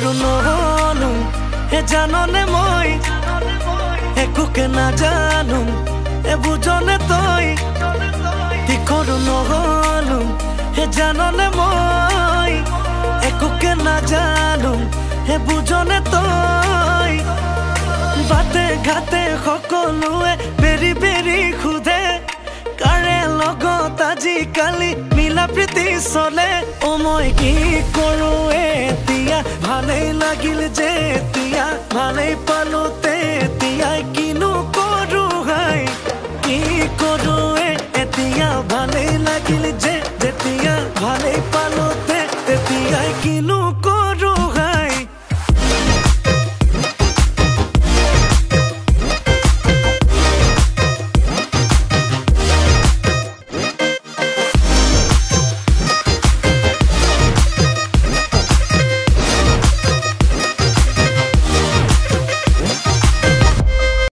কৰো নহলো হে জাননে মই একোকে নাজানো এ বুঝনে তই কি কৰো নহলো হে জাননে মই একোকে নাজানো হে বুঝনে তই বাতে ঘাতে সকলোৱে বেৰি বেৰি খুদে কাৰে লগত আজিকালি মিলা প্ৰীতি চলে অ মই কি কৰো এতিয়া ভালেই লাগিল যে এতিয়া ভালেই পালো তে